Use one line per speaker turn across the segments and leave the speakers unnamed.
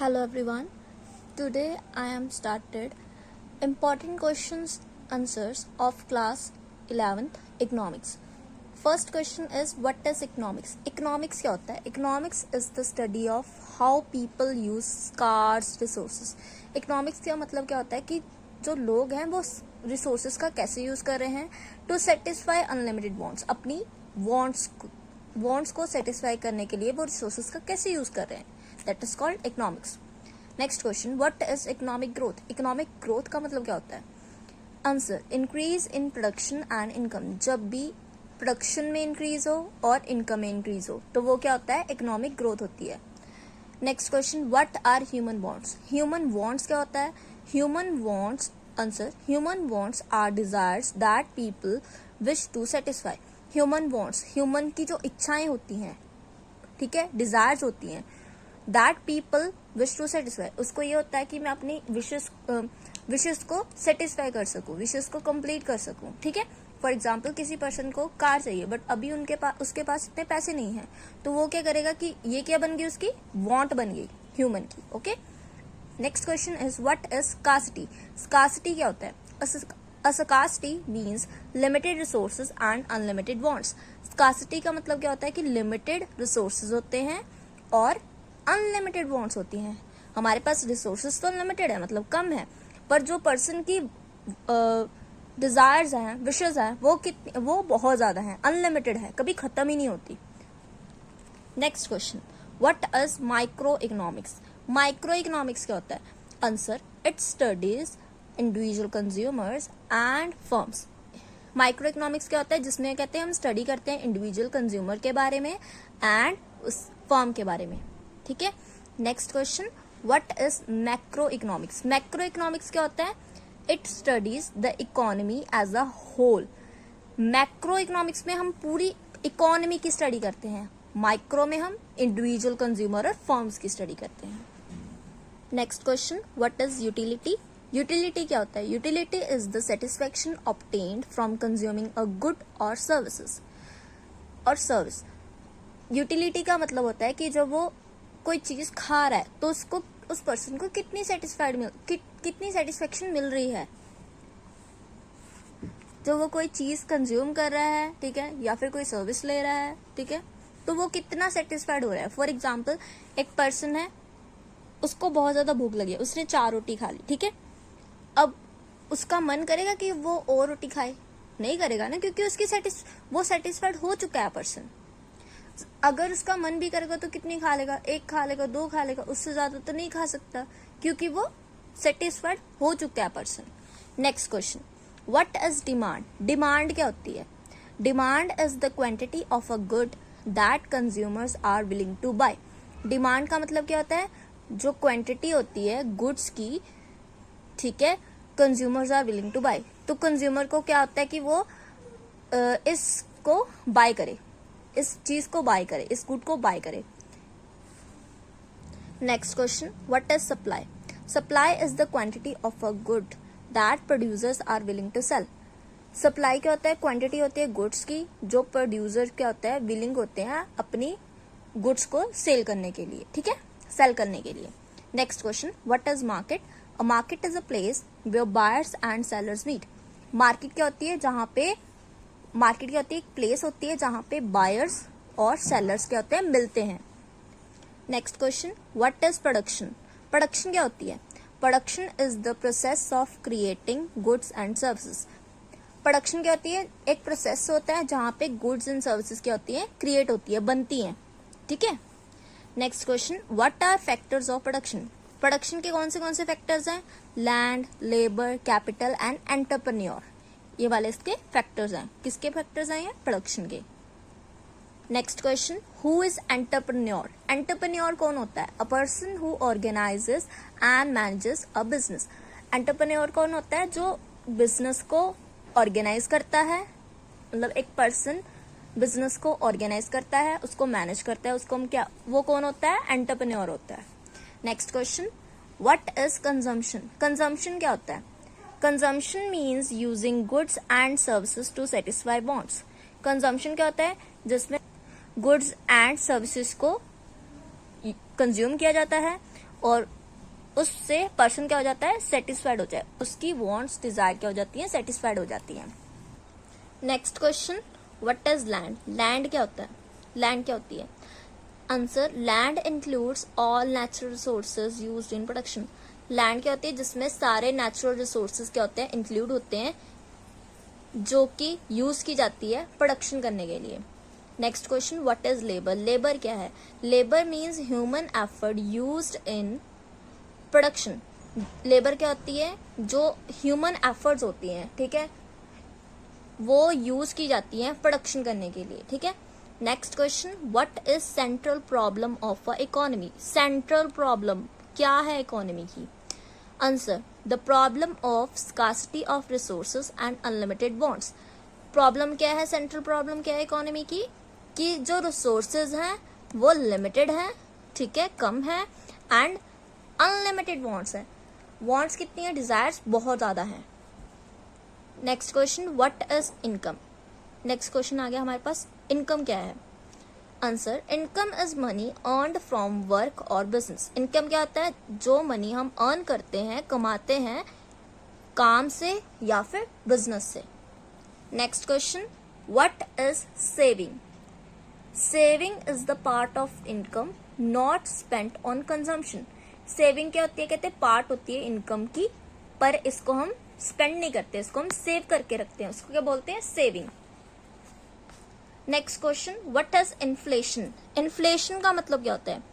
Hello everyone. Today I am started important questions answers of class 11th economics. First question is what is economics? Economics क्या होता है? Economics is the study of how people use scarce resources. Economics का मतलब क्या होता है कि जो लोग हैं वो रिसोर्सेज का कैसे यूज कर रहे हैं टू सेटिस्फाई अनलिमिटेड वांट्स. अपनी वांट्स को सेटिस्फाई करने के लिए वो रिसोर्सेज का कैसे यूज कर रहे हैं. That is called economics. Next question, what is economic growth? Economic growth का मतलब क्या होता है? Answer, increase in production and income. जब भी प्रोडक्शन में इंक्रीज हो और इनकम में इंक्रीज हो तो वो क्या होता है? इकोनॉमिक ग्रोथ होती है. Next question, what are human wants? Human wants क्या होता है? Human wants, answer, human wants are desires that people wish to satisfy. Human wants, human की जो इच्छाएं होती हैं, ठीक है, डिजायर्स होती हैं, that people wish to satisfy. उसको ये होता है कि मैं अपनी विशेस को सेटिस्फाई कर सकूं, विशेस को कंप्लीट कर सकूं. ठीक है, फॉर एग्जाम्पल किसी पर्सन को कार चाहिए बट अभी उसके पास इतने पैसे नहीं है तो वो क्या करेगा कि ये क्या बन गई, उसकी वांट बन गई ह्यूमन की. Okay, next question is what is scarcity? Scarcity क्या होता है? Scarcity means limited resources and unlimited wants. Scarcity का मतलब क्या होता है कि लिमिटेड रिसोर्सेज होते हैं और अनलिमिटेड वांट्स होती हैं. हमारे पास रिसोर्सेज तो अनलिमिटेड है, मतलब कम है, पर जो पर्सन की डिजायर्स हैं, विशेस हैं, वो बहुत ज्यादा हैं, अनलिमिटेड है, कभी खत्म ही नहीं होती. Next question, what is micro economics? Micro economics क्या होता है? Answer, it studies individual consumers and firms. Micro economics क्या होता है? जिसमें कहते हैं हम स्टडी करते हैं इंडिविजुअल कंज्यूमर के बारे में एंड उस फर्म के बारे में. ठीक है, next question, what is macro economics? Macro economics क्या होता है? It studies the economy as a whole. Macro economics में हम पूरी इकोनॉमी की स्टडी करते हैं, माइक्रो में हम इंडिविजुअल कंज्यूमर और फर्म्स की स्टडी करते हैं. Next question, what is utility? Utility क्या होता है? Utility is the satisfaction obtained from consuming a good और सर्विसेज और सर्विस. यूटिलिटी का मतलब होता है कि जब वो कोई चीज खा रहा है तो उसको, उस पर्सन को कितनी सेटिस्फेक्शन मिल रही है. जो वो कोई चीज कंज्यूम कर रहा है, ठीक है, या फिर कोई सर्विस ले रहा है, ठीक है, तो वो कितना सेटिस्फाइड हो रहा है. फॉर एग्जाम्पल, एक पर्सन है, उसको बहुत ज्यादा भूख लगी है, उसने 4 रोटी खा ली, ठीक है, अब उसका मन करेगा कि वो और रोटी खाए? नहीं करेगा ना, क्योंकि उसकी वो सेटिस्फाइड हो चुका है पर्सन. अगर उसका मन भी करेगा तो कितनी खा लेगा? 1 खा लेगा, 2 खा लेगा, उससे ज्यादा तो नहीं खा सकता, क्योंकि वो सेटिस्फाइड हो चुका है person. Next question, what is demand? Demand क्या होती है? Demand is the quantity of a good that consumers are willing to buy. Demand का मतलब क्या होता है? जो क्वांटिटी होती है गुड्स की, ठीक है, consumers are willing to buy. तो कंज्यूमर को क्या होता है कि वो इसको बाय करे, इस चीज को बाय करे, इस गुड को बाय करे. Next question, what is supply? Supply is the quantity of a good that producers are willing to sell. Supply क्या होता है? क्वांटिटी होती है गुड्स की जो प्रोड्यूसर क्या होता है, विलिंग होते हैं अपनी गुड्स को सेल करने के लिए, ठीक है, सेल करने के लिए. Next question, what is market? A market is a place where buyers and sellers meet. Market क्या होती है? मार्केट क्या होती है? एक प्लेस होती है जहां पे बायर्स और सेलर्स क्या होते हैं, मिलते हैं. Next question, what is production? Production क्या होती है? Production is the process of creating goods and services. Production क्या होती है? एक प्रोसेस होता है जहां पे गुड्स एंड सर्विसेज क्या होती है, क्रिएट होती है, बनती हैं. ठीक है. Next question, what are factors of production? Production के कौन से फैक्टर्स हैं? Land, labour, capital and entrepreneur. ये वाले इसके फैक्टर्स हैं. किसके फैक्टर्स हैं ये? प्रोडक्शन के. Next question, who is entrepreneur? Entrepreneur कौन होता है? A person who organises and manages a business. Entrepreneur कौन होता है? जो बिजनेस को ऑर्गेनाइज करता है, मतलब एक पर्सन बिजनेस को ऑर्गेनाइज करता है, उसको मैनेज करता है, उसको हम क्या, वो कौन होता है? एंटरप्रेन्योर होता है. Next question, what is consumption? Consumption क्या होता है? Consumption means using goods and services to satisfy wants. Consumption क्या होता है? जिसमें गुड्स एंड सर्विसेज को कंज्यूम किया जाता है और उससे पर्सन क्या हो जाता है, सेटिस्फाइड हो जाए, उसकी वांट्स डिजायर क्या हो जाती है, सेटिस्फाइड हो जाती है। Next question, what is land? Land क्या होता है? लैंड क्या होती है? Answer, land includes all natural resources used in production. Land क्या होती है? जिसमें सारे नेचुरल रिसोर्सेज क्या होते हैं, इंक्लूड होते हैं, जो कि यूज की जाती है प्रोडक्शन करने के लिए। Next question, what is labour? Labour क्या है? Labour means human effort used in production. Labour क्या होती है? जो ह्यूमन एफर्ट्स होती हैं, ठीक है, वो यूज की जाती हैं प्रोडक्शन करने के लिए, ठीक है। Next question, what is central problem of a economy? Central problem क्या है इकोनॉमी की? Answer, the problem of scarcity of resources and unlimited wants. Problem क्या है, सेंट्रल प्रॉब्लम क्या है इकोनॉमी की? कि जो रिसोर्सेज हैं वो लिमिटेड हैं, ठीक है, कम है, एंड अनलिमिटेड वांट्स है। वांट्स कितनी है? डिजायर्स बहुत ज्यादा है। Next question, what is income? Next question आ गया हमारे पास, इनकम क्या है? Answer, income is money earned from work और बिजनेस। इनकम क्या होता है? जो मनी हम अर्न करते हैं, कमाते हैं काम से या फिर बिजनेस से। Next question, what is saving? Saving is the part of income not spent on consumption. Saving क्या होती है? कहते हैं पार्ट होती है इनकम की, पर इसको हम स्पेंड नहीं करते, इसको हम सेव करके रखते हैं, उसको क्या बोलते हैं? Saving. Next question, what is inflation? Inflation का मतलब क्या होता है?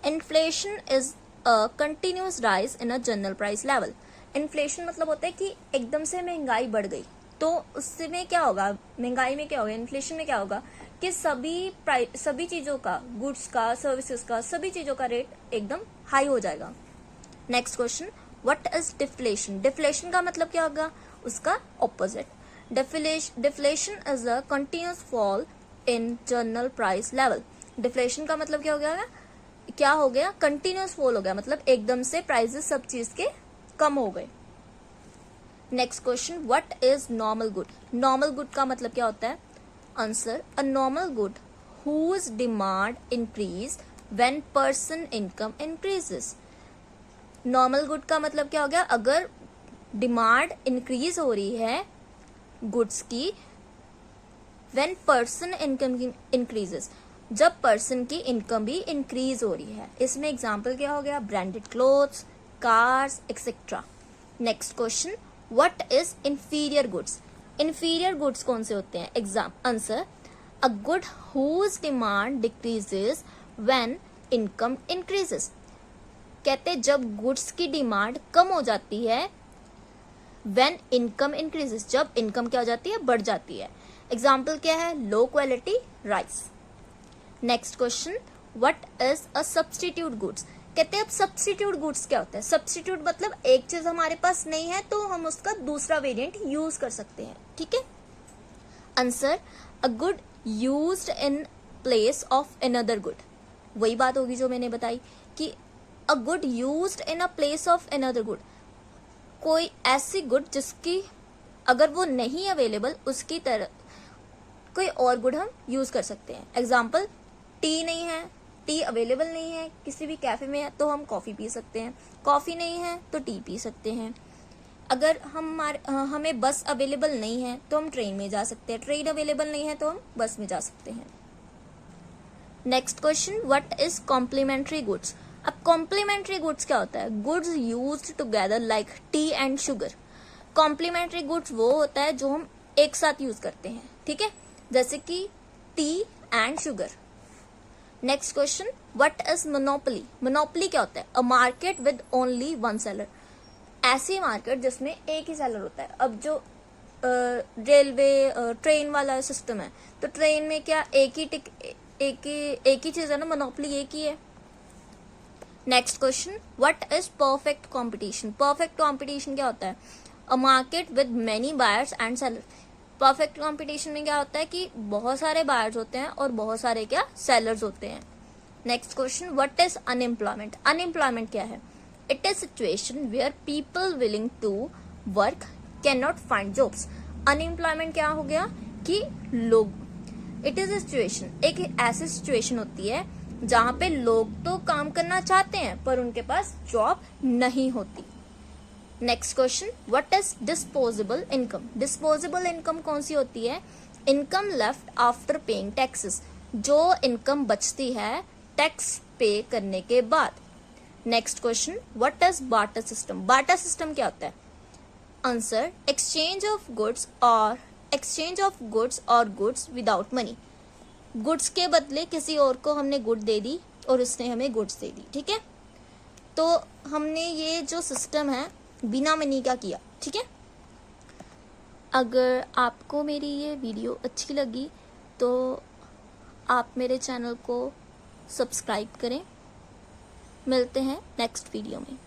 Inflation is a continuous rise in a general price level. Inflation मतलब होता है कि एकदम से महंगाई बढ़ गई, तो उसमें क्या होगा, महंगाई में क्या होगा, इन्फ्लेशन में क्या होगा कि सभी चीजों का, गुड्स का, सर्विसेज का, सभी चीजों का रेट एकदम हाई हो जाएगा। Next question, what is deflation? Deflation का मतलब क्या होगा? उसका opposite. Deflation is a continuous fall in general price level. Deflation का मतलब क्या हो गया? क्या हो गया? कंटिन्यूअस फॉल हो गया, मतलब एकदम से प्राइसेस सब चीज के कम हो गए। Next question, what is normal good? Normal good का मतलब क्या होता है? Answer, a normal good whose demand increase when person income increases. Normal good का मतलब क्या हो गया? अगर डिमांड इंक्रीज हो रही है गुड्स की, व्हेन पर्सन इनकम इंक्रीजेस, जब पर्सन की इनकम भी इंक्रीज हो रही है। इसमें एग्जांपल क्या हो गया? Branded clothes, cars, etcetera. Next question, what is inferior goods? Inferior goods कौन से होते हैं? Answer, a good whose demand decreases when income increases. कहते हैं जब गुड्स की डिमांड कम हो जाती है, व्हेन इनकम इंक्रीजेस, जब इनकम क्या हो जाती है? बढ़ जाती है। एग्जाम्पल क्या है? Low quality rice. Next question, what is a substitute goods? कहते हैं अब सब्स्टिट्यूट गुड्स क्या होता है? सब्स्टिट्यूट मतलब एक चीज हमारे पास नहीं है तो हम उसका दूसरा वेरिएंट यूज कर सकते हैं, ठीक है। Answer, a good used in place of another good. वही बात होगी जो मैंने बताई कि a good used in a place of another good, कोई ऐसी गुड जिसकी अगर वो नहीं अवेलेबल, उसकी तरह कोई और गुड हम यूज कर सकते हैं। एग्जाम्पल, टी नहीं है, टी अवेलेबल नहीं है किसी भी कैफे में, तो हम कॉफी पी सकते हैं। कॉफी नहीं है तो टी पी सकते हैं। अगर हमें बस अवेलेबल नहीं है तो हम ट्रेन में जा सकते हैं। ट्रेन अवेलेबल नहीं है तो हम बस में जा सकते हैं। Next question, what is complementary goods? अब कॉम्प्लीमेंट्री गुड्स क्या होता है? Goods used together like tea and sugar. Complementary goods वो होता है जो हम एक साथ यूज करते हैं, ठीक है, जैसे कि T and sugar. Next question, what is monopoly? Monopoly क्या होता है? A market with only one seller. ऐसी मार्केट जिसमें एक ही सेलर होता है। अब जो रेलवे ट्रेन वाला सिस्टम है, तो ट्रेन में क्या एक ही चीज है ना, मोनोपोली एक ही है। Next question, what is perfect competition? Perfect competition क्या होता है? A market with many buyers and seller. Perfect competition में क्या होता है कि बहुत सारे बायर्स होते हैं और बहुत सारे क्या सेलर्स होते हैं। Next question, what is unemployment? Unemployment क्या है? It is situation where people willing to work can not find jobs. Unemployment क्या हो गया कि लोग, इट इज अ सिचुएशन, एक ऐसी सिचुएशन होती है जहां पे लोग तो काम करना चाहते हैं पर उनके पास जॉब नहीं होती। Next question, what is disposable income? Disposable income कौन सी होती है? Income left after paying taxes, जो इनकम बचती है टैक्स पे करने के बाद। Next question, what is barter system? Barter system क्या होता है? आंसर, एक्सचेंज ऑफ गुड्स और गुड्स विदाउट मनी। गुड्स के बदले किसी और को हमने गुड दे दी और उसने हमें गुड्स दे दी, ठीक है। तो हमने ये जो सिस्टम है बिना मनी का किया, ठीक है। अगर आपको मेरी ये वीडियो अच्छी लगी तो आप मेरे चैनल को सब्सक्राइब करें। मिलते हैं नेक्स्ट वीडियो में।